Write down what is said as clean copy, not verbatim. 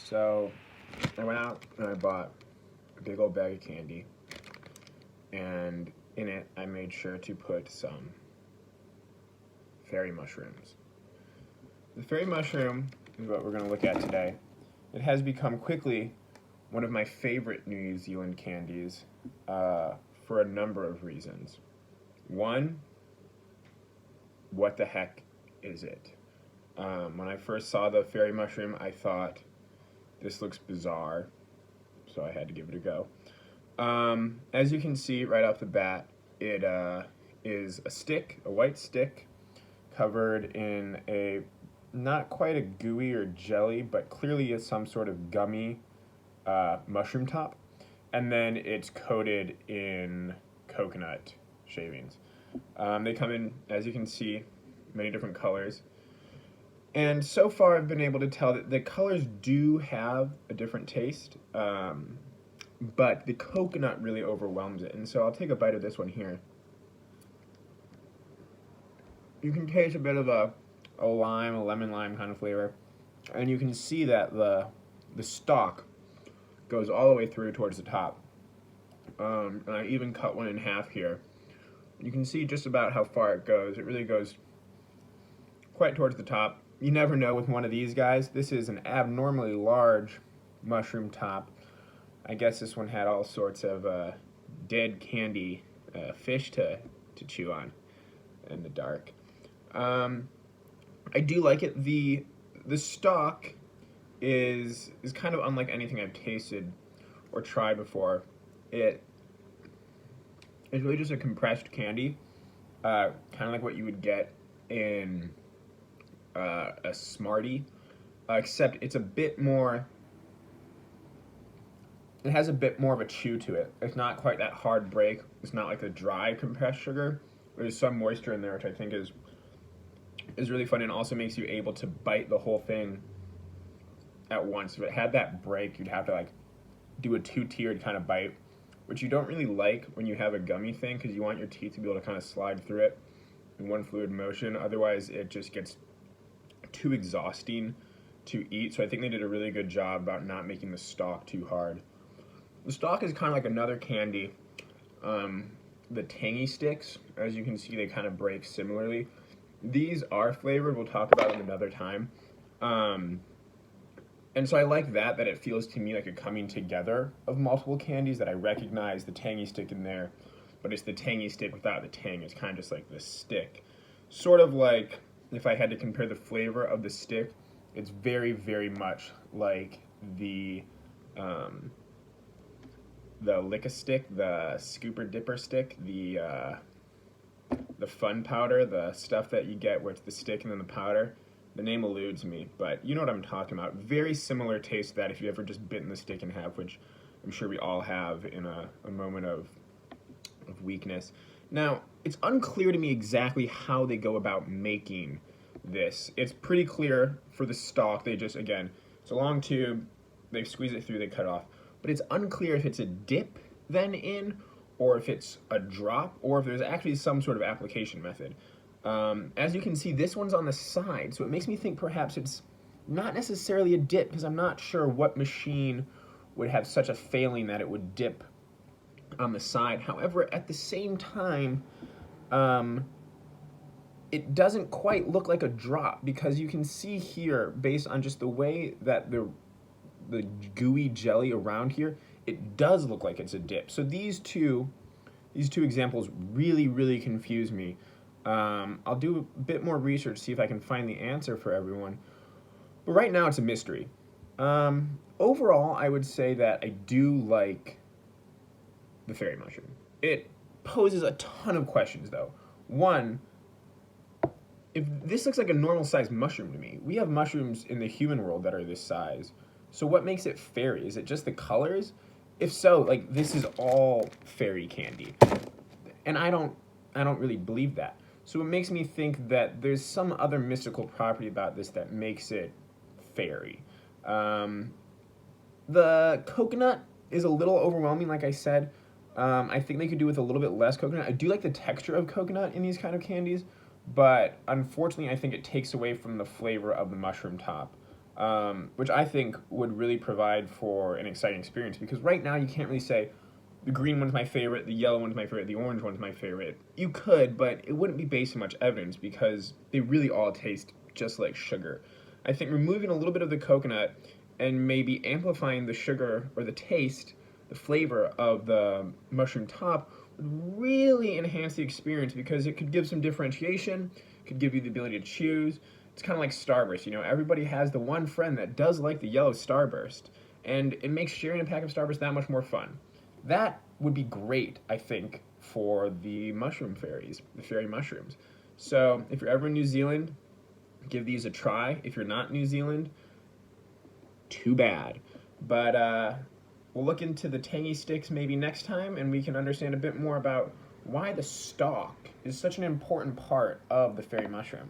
So I went out and I bought a big old bag of candy, and in it I made sure to put some fairy mushrooms. The fairy mushroom is what we're going to look at today. It has become quickly one of my favorite New Zealand candies for a number of reasons. One, what the heck is it? When I first saw the fairy mushroom, I thought, this looks bizarre, so I had to give it a go. As you can see right off the bat, it is a stick, a white stick, covered in a not quite a gooey or jelly, but clearly is some sort of gummy mushroom top, and then it's coated in coconut shavings. They come in, as you can see, many different colors. And so far I've been able to tell that the colors do have a different taste, but the coconut really overwhelms it. And so I'll take a bite of this one here. You can taste a bit of a lime, a lemon lime kind of flavor. And you can see that the stalk goes all the way through towards the top. And I even cut one in half here. You can see just about how far it goes. It really goes quite towards the top. You never know with one of these guys. This is an abnormally large mushroom top. I guess this one had all sorts of dead candy fish to chew on in the dark. I do like it. The stalk is kind of unlike anything I've tasted or tried before. It's really just a compressed candy, kind of like what you would get in a Smartie, except it's a bit more. It has a bit more of a chew to it. It's not quite that hard break. It's not like a dry compressed sugar. There's some moisture in there, which I think is really fun, and also makes you able to bite the whole thing at once. If it had that break, you'd have to like do a two-tiered kind of bite, which you don't really like when you have a gummy thing, because you want your teeth to be able to kind of slide through it in one fluid motion. Otherwise, it just gets too exhausting to eat. So I think they did a really good job about not making the stalk too hard. The stalk is kind of like another candy. The tangy sticks, as you can see, they kind of break similarly. These are flavored. We'll talk about them another time. And so I like that it feels to me like a coming together of multiple candies, that I recognize the tangy stick in there, but it's the tangy stick without the tang. It's kind of just like this stick. Sort of like, if I had to compare the flavor of the stick, it's very, very much like the Lick-a-Stick, the Scooper Dipper stick, the fun powder, the stuff that you get where it's the stick and then the powder. The name eludes me, but you know what I'm talking about. Very similar taste to that if you ever just bitten the stick in half, which I'm sure we all have in a moment of weakness. Now, it's unclear to me exactly how they go about making this. It's pretty clear for the stalk. They just, again, it's a long tube, they squeeze it through, they cut it off. But it's unclear if it's a dip then in, or if it's a drop, or if there's actually some sort of application method. As you can see, this one's on the side, so it makes me think perhaps it's not necessarily a dip, because I'm not sure what machine would have such a failing that it would dip on the side. However, at the same time, it doesn't quite look like a drop, because you can see here, based on just the way that the gooey jelly around here, it does look like it's a dip. So these two examples really, really confuse me. I'll do a bit more research, see if I can find the answer for everyone. But right now it's a mystery. Overall, I would say that I do like the fairy mushroom. It poses a ton of questions, though. One, if this looks like a normal sized mushroom to me, we have mushrooms in the human world that are this size. So what makes it fairy? Is it just the colors? If so, like, this is all fairy candy. And I don't really believe that. So it makes me think that there's some other mystical property about this that makes it fairy. The coconut is a little overwhelming, like I said. I think they could do with a little bit less coconut. I do like the texture of coconut in these kind of candies, but unfortunately I think it takes away from the flavor of the mushroom top. which I think would really provide for an exciting experience. Because right now you can't really say the green one's my favorite, the yellow one's my favorite, the orange one's my favorite. You could, but it wouldn't be based on much evidence because they really all taste just like sugar. I think removing a little bit of the coconut and maybe amplifying the sugar or the taste, the flavor of the mushroom top would really enhance the experience because it could give some differentiation, could give you the ability to choose. It's kind of like Starburst. Everybody has the one friend that does like the yellow Starburst, and it makes sharing a pack of Starburst that much more fun. That would be great, I think, for the mushroom fairies, the fairy mushrooms. So if you're ever in New Zealand, give these a try. If you're not New Zealand, too bad. But we'll look into the tangy sticks maybe next time, and we can understand a bit more about why the stalk is such an important part of the fairy mushroom.